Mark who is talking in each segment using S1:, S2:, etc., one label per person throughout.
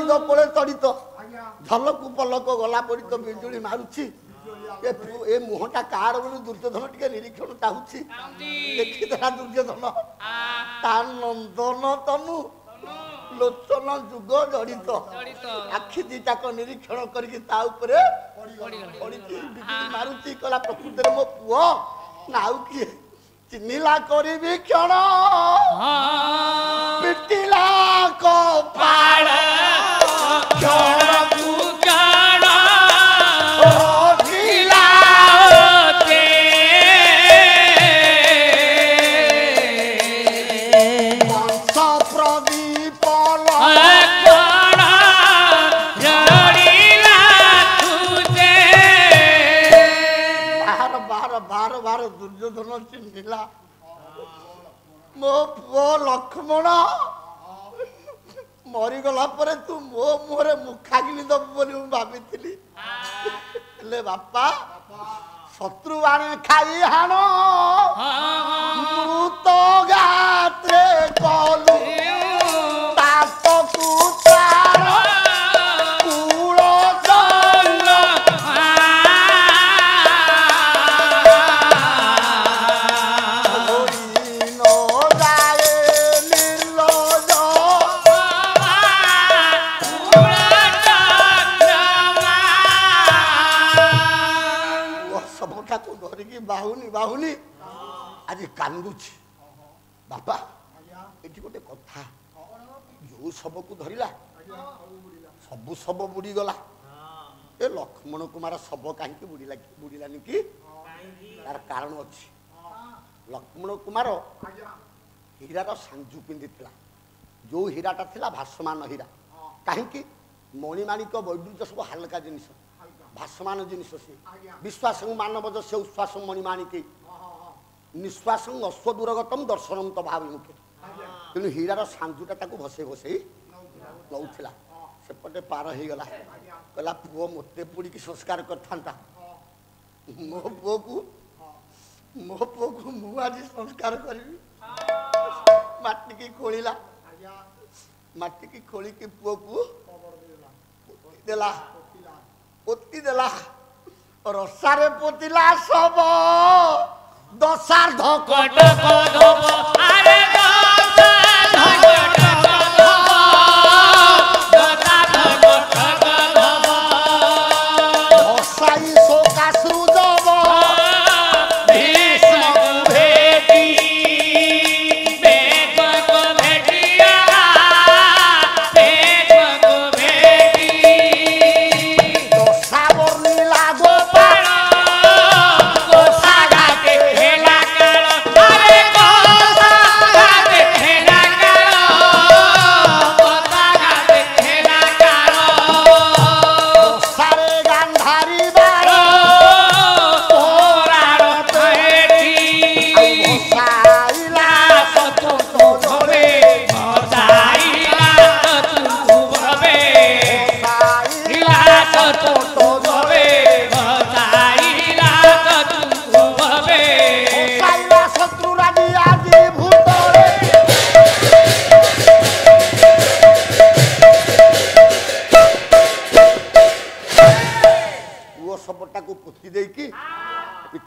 S1: କାନ୍ଦ କୋଳେ ତଡ଼ିତ ଝଲକୁ ପଲକ ଗଲା ପରି ତ ବିଜୁଳି ମାରୁଛି ଏ ମୁହଁଟା କାହାର ବୋଲି ଦୁର୍ଯ୍ୟୋଧନ ଟିକେ ନିରୀକ୍ଷଣ ଚାହୁଁଛି ଦେଖିଦେଲା ଦୁର୍ଯ୍ୟୋଧନ ତା ନନ୍ଦନ ତନୁ ଲୋଚନ ଯୁଗ ଜଡ଼ିତ ଆଖି ଦିଟାକ ନିରୀକ୍ଷଣ କରିକି ତା ଉପରେ ବିଜୁଳି ମାରୁଛି କହିଲା ପ୍ରକୃତରେ ମୋ ପୁଅ ନା ଆଉ କିଏ ଚିହ୍ନିଲା କରିବି କ୍ଷଣ ପିଟିଲା କପାଳ କ୍ଷଣକୁ କ୍ଷଣ ରଖିଲା ବଂଶ ପ୍ରଦୀପ ବାର ଦୁର୍ଯ୍ୟୋଧନ ଚିହ୍ନିଲା ମୋ ପୁଅ ଲକ୍ଷ୍ମଣ ମରିଗଲା ପରେ ତୁ ମୋ ମୁହଁରେ ମୁଖା ଗିଳି ଦବୁ ବୋଲି ମୁଁ ଭାବିଥିଲି ହେଲେ ବାପା ଶତ୍ରୁ ବାଣୀ ଖାଇ ହାଣ ମୃତ ଗାତ୍ରେ କଲୁ ତାତକୁ ତାର କୂଳ ଚଲ ବାହୁନି ବାହୁନି ଆଜି କାନ୍ଦୁଛି ବାପା ଏଠି ଗୋଟେ କଥା ଯୋଉ ଶବକୁ ଧରିଲା ସବୁ ଶବ ବୁଡ଼ିଗଲା ଏ ଲକ୍ଷ୍ମଣ କୁମାର ଶବ କାହିଁକି ବୁଡ଼ିଲାନି କି ତାର କାରଣ ଅଛି ଲକ୍ଷ୍ମଣ କୁମାର ହୀରାର ସାଞ୍ଜୁ ପିନ୍ଧିଥିଲା ଯୋଉ ହୀରାଟା ଥିଲା ଭାସମାନ ହୀରା କାହିଁକି ମଣିମାଣିକ ବୈଡୂର୍ଯ୍ୟ ସବୁ ହାଲକା ଜିନିଷ ଭାସମାନ ଜିନିଷ ସେ ବିଶ୍ୱାସ ମାନବଜ ସେ ଉଶ୍ୱାସ ମଣିମାଣିକେ ନିଶ୍ୱାସ ଅଶ୍ୱଦୂରଗତମ ଦର୍ଶନମ ତ ଭାବିମୁଖେ ତେଣୁ ହୀରାର ସାଞ୍ଜୁଟା ତାକୁ ଭସେଇ ଭସେଇ ନଉଥିଲା ସେପଟେ ପାର ହେଇଗଲା କହିଲା ପୁଅ ମୋତେ ପୋଡ଼ିକି ସଂସ୍କାର କରିଥାନ୍ତା ମୋ ପୁଅକୁ ମୁଁ ଆଜି ସଂସ୍କାର କରିବି ମାଟିକି ଖୋଳିଲା ମାଟିକି ଖୋଳିକି ପୁଅକୁ ଦେଲା ପୋତି ଦେଲା ରସାରେ ପୋତିଲା ଶବ ଦଶାର୍ଦ୍ଧ କଟକ ଧବ ଆରେ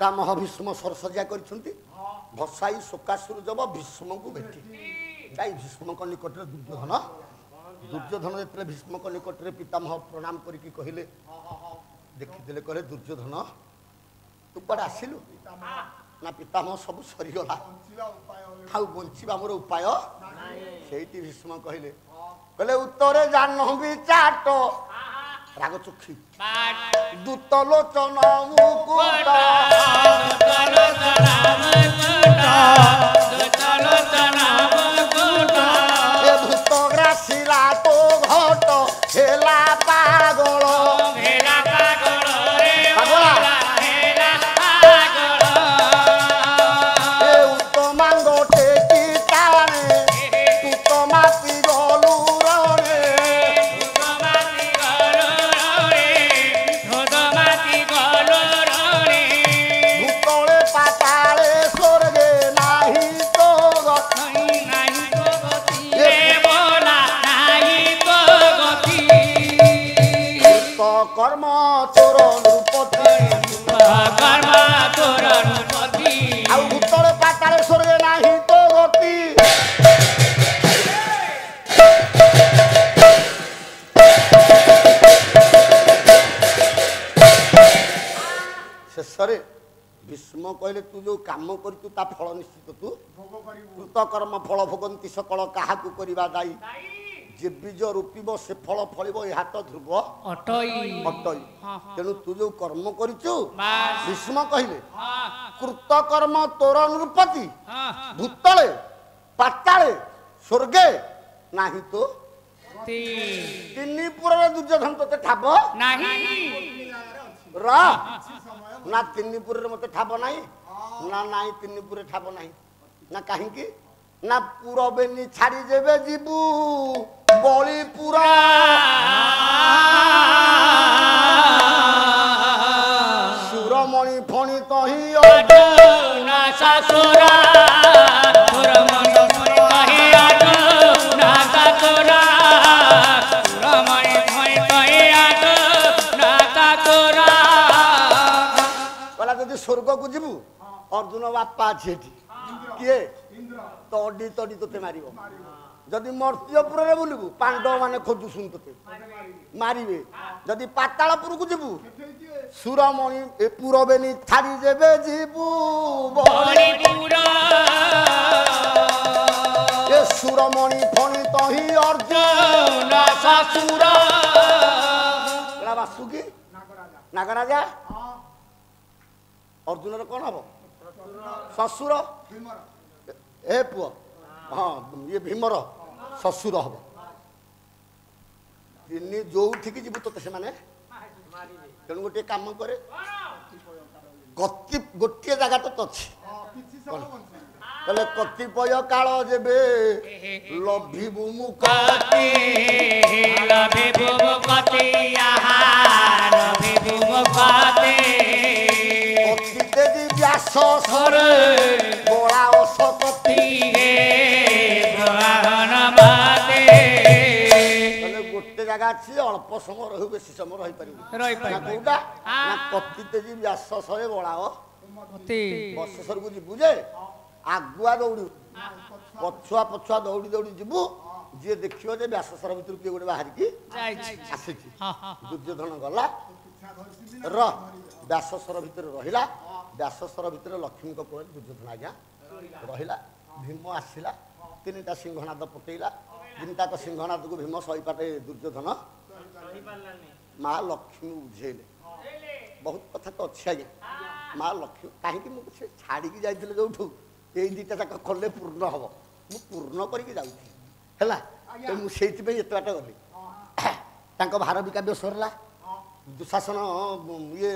S1: ପିତାମହ ଭୀଷ୍ମ ସରସଜ୍ଜା କରିଛନ୍ତି ଭସାଇ ଶୋକାସୁର ଜବ ଭୀଷ୍ମଙ୍କୁ ଭେଟି ଯାଇ ଭୀଷ୍ମଙ୍କ ନିକଟରେ ଦୁର୍ଯ୍ୟୋଧନ ଯେତେବେଳେ ଭୀଷ୍ମଙ୍କ ନିକଟରେ ପିତାମହ ପ୍ରଣାମ କରିକି କହିଲେ ଦେଖିଦେଲେ କହିଲେ ଦୁର୍ଯ୍ୟୋଧନ ତୁ କୁଆଡ଼େ ଆସିଲୁ ନା ପିତାମହ ସବୁ ସରିଗଲା ଆଉ ବଞ୍ଚିବା ଆମର ଉପାୟ ସେଇଠି ଭୀଷ୍ମ କହିଲେ ଉତ୍ତରେ ଜାହ୍ନବୀ ଚାଟ ରାଗଚକ୍ଷୀ ଦୂତ ଲୋଚନ ମୁକୁଟ ଏ ଭୂତ ଗ୍ରାସିଲା ତୋ ଘଟ ହେଲା ପାଗଳ ଏ ଉତ୍ତମାଙ୍ଗ ଟେକି ଟାଣେ ତୁ ତ ମାତି ଗଲୁ शेष भीष्म कहले तू जो काम करू ता फल निश्चित तू कृतकर्म फल भोगंती सकल क्या दायी जे बीज रोपिब से फल फल हाथ ध्रुव अटई तेणु तू जो कर्म करू भीष्म कहले कृतकर्म तोर नृपति भूतले पाताले स्वर्गे नाही तो तीनपुर दुर्योधन ते ठाब ना तीनपुर मत ठाब ना ना तीनपुर ठाब ना कहीं ना पुरबेनी छाड़ी देवे जीवु बलिपुरा सुरमणि फणी कही स्वर्ग को जीवु अर्जुन बापा अच्छे किए तड़ी तड़ी ते मार जदि मर्त्यपुर में बुलू पांडव माने खोजुन ते मारे जदि पातालपुर को जीवु सुरमणि पुरबेनी छाड़ी देवे जीवु सुरमणि फणी तही अर्जुन बासुकी नागराजा अर्जुन कौन हम ससुर ए पुआ हाँ ये भीमर ससुर हम जो जीव तो से तेणु गोटे कम करे गोटे जगह तो अच्छी कहले कतिपय काल जेबे लभिबु मुक्ति व्यास सरे बोला असकति गोटे जगह अच्छी अल्प समय रही बेसी समय रही पारा कति तेजी व्यास सरे बोला बसर को जीवु जे आगुआ दौड़ू पछुआ पछुआ दौड़ी दौड़ी जीवु जी देखियो जे व्याससर भितर किए गोटे बाहर की आसी दुर्योधन गला व्याससर भितर रहिला व्याससर भितर लक्ष्मी को दुर्योधन आज्ञा रहिला भीम आसिला तीनटा सिंहनाद पटेला तीनटा सिंहनाद को भीम सही पाटे दुर्योधन माँ लक्ष्मी बुझेले बहुत कथा तो अच्छी आज्ञा माँ लक्ष्मी कहीं मुझे छाड़ी जाइए जो ये दुटा जाक कले पूर्ण हम मु पूर्ण करके जाऊँ मुझे एत बाट गली भार विकाव्य सरला दुशासन ये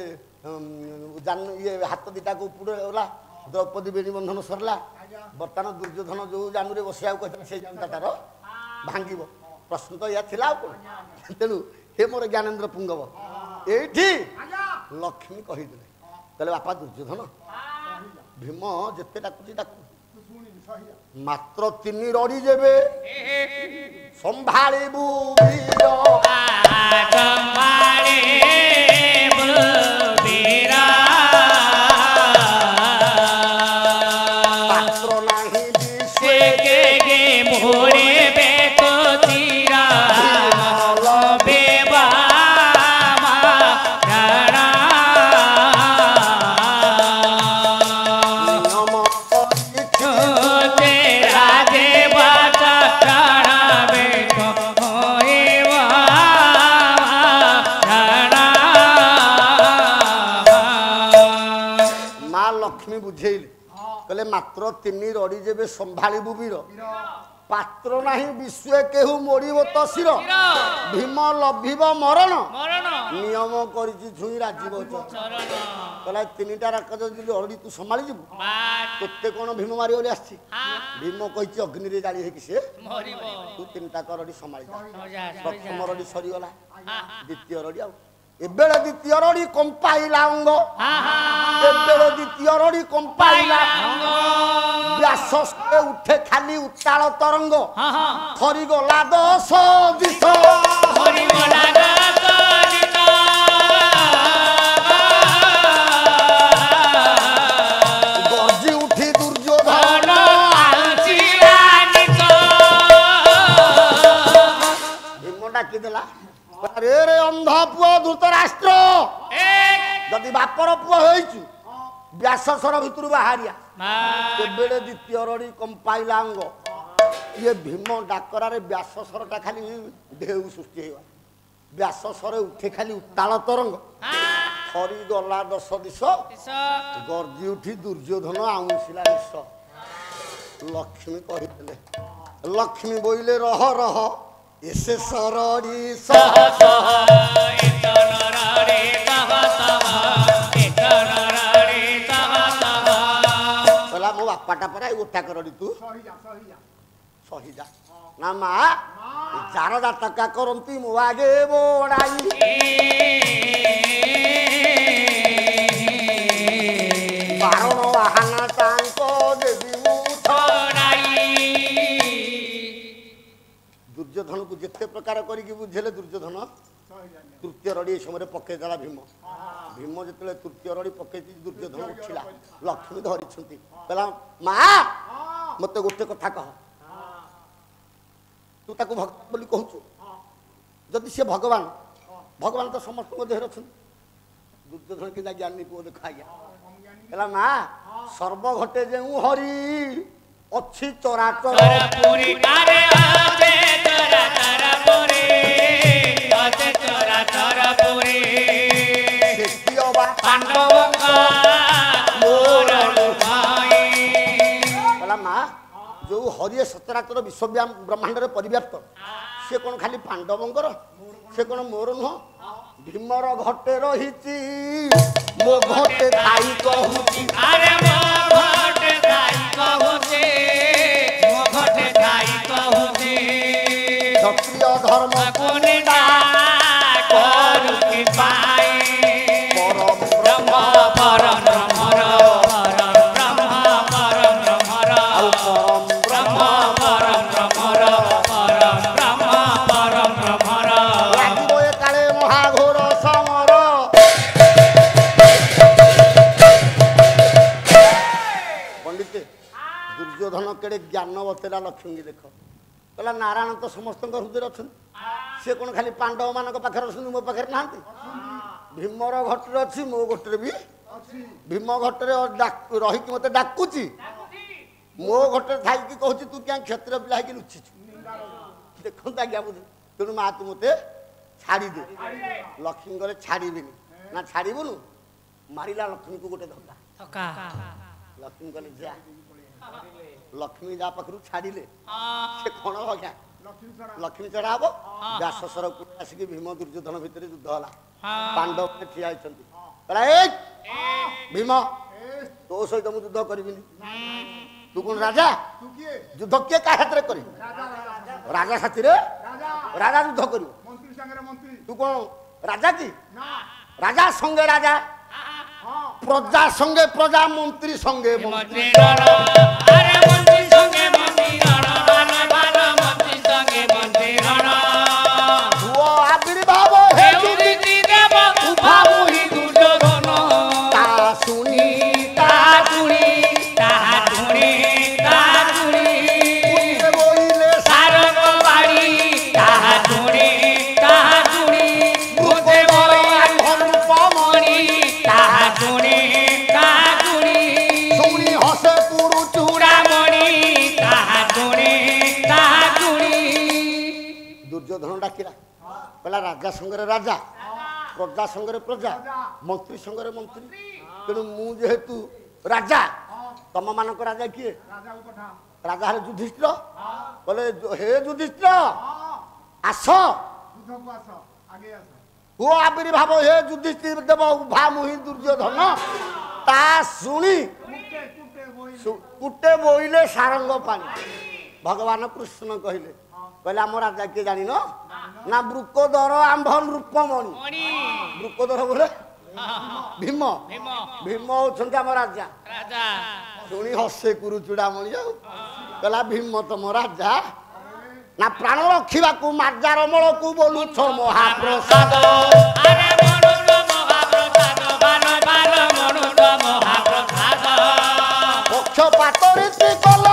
S1: जान ये हाथ दीटा को उपड़ा द्रौपदी बेणीबंधन सरला बर्तमान दुर्योधन जो जानू बसया कहते से जानता तार भांग प्रश्न तो यह कौन तेणु हे मोर ज्ञानेन्द्र पुंगव ये लक्ष्मी कहीदे कहले बापा दुर्योधन भीम जिते डाकुची डाकू मात्र तीन रड़ी जेबे संभाळिबु पात्र नाही दिसे के मोरे बेको तीरा लबेबा मात्र तीन रड़ी जेबे संभाळिबु वीर पात्र नाही विश्व केहू मोड़ब तो सिर भीम लभिब मरण नियम करिछि झुई राजीव कहला तीनटा राक्षस रड़ी तू संभाली जीवु तोते कौन भीम मारी बोली आछि भीम कहिछि अग्नि रे जाली हेकि से तू तीनटा रड़ी संभाली प्रथम रड़ी सरीगला द्वितीय रड़ी आ एबेले द्वितीय रड़ी कंपाइला अंग एबेले द्वितीय रड़ी कंपाइला व्यास से उठे खाली उताल तरंग थरी गला 10 दिश थरी गला 10 दिश गर्जी उठी दुर्योधन आंचिला निक भीम डाकी देला अरे रे अंधा पुआ धृतराष्ट्र जदि जदि बापर पुआ होइछु व्याससर भितर बाहरिया केबेड़े द्वितीय रड़ी कंपाइला अंग ये भीम डाकरा रे व्याससरटा खाली ढेउ सृष्टि हेवा व्याससर उठे खाली उताल तरंग थरी गला 10 दिश गर्जी उठी दुर्योधन आउंसिला निश लक्ष्मी कहितले लक्ष्मी बोइले रह रह एसे सरड़ी सह सह एतनरारे तह तह एतनरारे तह तह बोला मो बापाटा परा उठा करडी तू सही जा ना मा चार जातका करंती मो आगे बोडाई बारण वाहना तांको देवी दुर्योधन को जिते प्रकार करिकी बुझेले दुर्योधन तृतीय रड़ी समय पकई देला भीम भीम जिते तृतीय रड़ी पकई दुर्योधन उठिला लक्ष्मी धरी कहला माँ मत गोटे कथा कह तू ताको भक्त बोली कहूचु जदि से भगवान भगवान तो समस्त देह रखुन दुर्योधन कि ज्ञानी पुओ देख आज्ञा कहला माँ सर्व घटे जे हरि अच्छी चराचर पूरी अरे आते चराचर पूरी आते चराचर पूरी सेतियो बा पांडवका मोर लुभाई कहला माँ जो हरि सचराचर विश्व ब्रह्मांड रे परिव्याप्त से कौन खाली पांडवंकर से कौन मोर नुह भीमर घटे रहिची मो घटे थाई कहूची अरे मो घटे थाई कहूची मो घटे थाई कहूची क्षत्रिय धर्म कोनिदा करुकी पाई परम ब्रह्म परम ब्रह्मर परम ब्रह्म परम ब्रह्मर परम ब्रह्मर লাগিব কালে মহাঘোর সমর पंडित दुर्योधन केड़े ज्ञान बतेला लक्ष्मी देख कहला नारायण तो समस्त हृदय अच्छा सी कौन खाली पांडव मान पाखे अच्छा मो पाखे ना भीमर घटर अच्छी मो घटर भी भीम घटर रहीकि मत डाकुची मो घटर थी कहूँ तू क्या क्षत्रिय पिला है लुचिचु देखो आज्ञा बुझ तेणु माँ तू मत छाड़ी दे लक्ष्मी गले छाड़बी ना छाड़बुनु मारिला लक्ष्मी को गोटे धक्का लक्ष्मी कहले जा लक्ष्मी जा पाखु छाड़िले से कौन क्या लक्ष्मी चढ़ा हम व्याससर आसिक भीम दुर्योधन भितर युद्ध है पांडव ठिया भीम तो सहित मुझे युद्ध करी तू कौन राजा युद्ध किए क्या हाथ में कर राजा साथी राजा युद्ध कर तू कौन राजा की राजा संगे राजा प्रजा संगे प्रजा मंत्री संगे मंत्री आविर्भाव दुर्योधन डाकिला कहला राजा संगे राजा प्रजा संगे प्रजा मंत्री संगे मंत्री तेणु मुझेतु राजा तम मान राजा किए राजा हे युधिष्ठिर बोले हे युधिष्ठिर आस हो आविर्भाव हे युधिष्ठिर देव उभा मुहि दुर्योधन ता शुणी कुटे बोइले सारंग पानी भगवान कृष्ण कहले कहले आम राजा किए जान ना वृकोदर आंभ नृपमणि वृकोदर बोले भीम भीम होती आम राजा शुणी हसे कुरु चूड़ामणि कहला भीम तुम राजा ना प्राण रखा मार्जार मल को बोलु महाप्रसाद पक्षपात रीति कल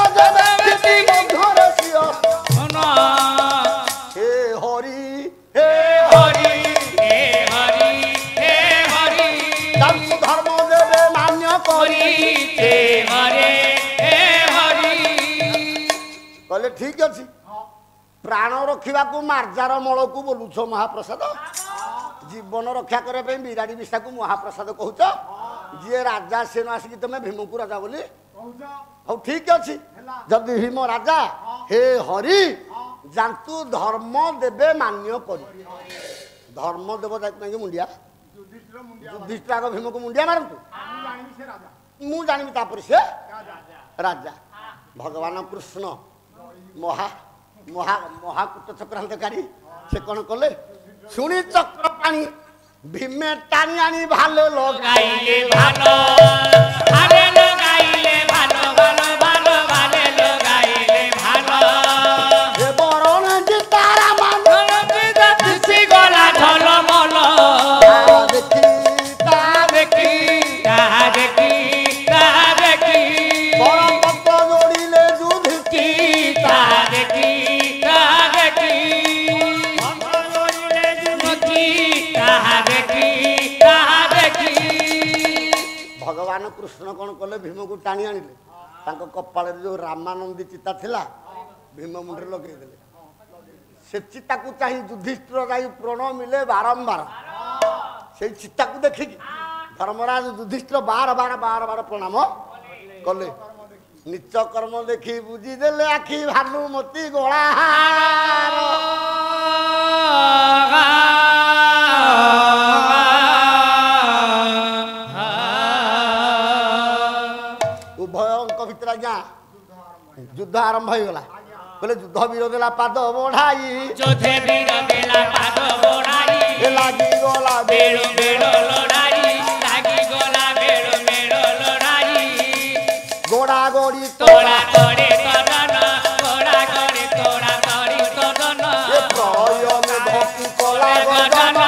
S1: हे हरि हे हरि हे हरि ठीक अच्छी प्राण रखा मार्जार मल को बोलुछ महाप्रसाद जीवन रक्षा करने विराड़ी विषा को महाप्रसाद कहूच जी राजा से न आसिक तुम भीम को राजा बोली हौ ठीक अच्छी जदि भीम राजा हे हरि जानतु धर्म देवे मान्य कर धर्म देव जाकि मुंडिया युधिष्ठिर आग भीम को मुंडिया मारतु मु जानी से राजा भगवान कृष्ण महा महा महाकूट चक्रांतकारी से कौन कले शुणी चक्र पानी भीमे टाणी आनी भालो लगाइले भालो भाले लगाइले भालो भालो भालो भाले लगाइले भालो हे बरण जितारा मानो जिता दिसी गला ढल मल देखी ता देखी ता देखी ता देखी परम भक्त जोड़िले युधिष्ठिर ता देखी भगवान कृष्ण कौन कले भीम को टाणी आनिले कपाल जो रामानंदी चिता थिला भीम मुंडे लगे से चिता को चाह युधिष्ठिर जाई प्रण मिले बारंबार से चिता को देखिकी धर्मराज युधिष्ठिर बार बार बार बार प्रणाम कले निच कर्म देखी बुझीदेले आखि भानुमती गोला युद्ध आरंभ हो गला बोले युद्ध वीर देला पाद बढ़ाई जोधे वीर देला पाद बढ़ाई लागी गला बेड़ो बेड़ो लड़ाई लागी गला बेड़ो बेड़ो लड़ाई गोड़ा गोड़ी तोड़ा तोड़े तदन गोड़ा गोड़ी तोड़ा तोड़ी तदन ए प्रय में धकी कोला गदन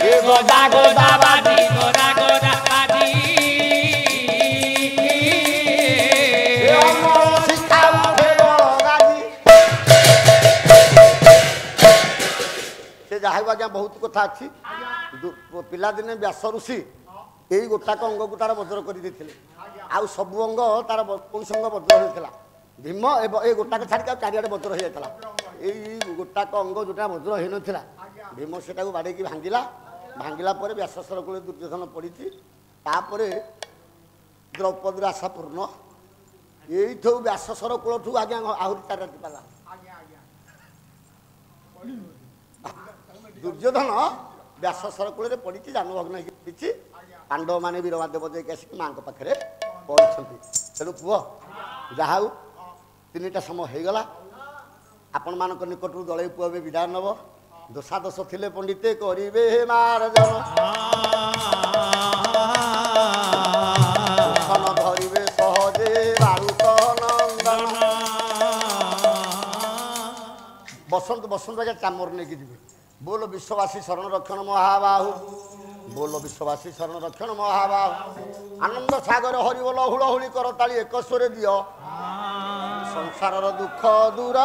S1: ए गोदा गोदा बाजी गोदा गोदा बाजी ए अमर सिखाऊ जहाँ आज्ञा बहुत कथा अच्छी पिलादिने व्यास ऋषि यही गोटाक अंग को तार वज्र कर सबु अंग तार कौन अंग वज्र होता भीम ए गोटाक छाड़ी चारिड़े वज्र हो जाता यही गोटाक अंग जोटा वज्र हो नाला भीम से बाड़े भांगिला भांगिला व्यास सरकूल दुर्योधन पड़ी द्रौपदी आशा पूर्ण यही व्यास सरकूल आज्ञा आहरी 4 राति पाला दुर्योधन व्यास सरकूल पड़ी जानभग्न होती पांडव मैंने वीरवादेव जाकि आसिक माँ पाखे पहुँचती तेणु पुह जहा 3टा समय हो गला आपण मान निकट दल पुह विदाय नब दोषादोष थिले पंडिते करिवे मार्जन धरिवे सहजे बारुत नंदन बसंत बसंत राजा चामर नहीं जी बोलो विश्ववासी शरण रक्षण महाबाहु बोलो विश्ववासी शरण रक्षण महाबाहु आनंद सागर हरि बोल हुलहुली कर ताली एक स्वर दियो संसार दुख दूर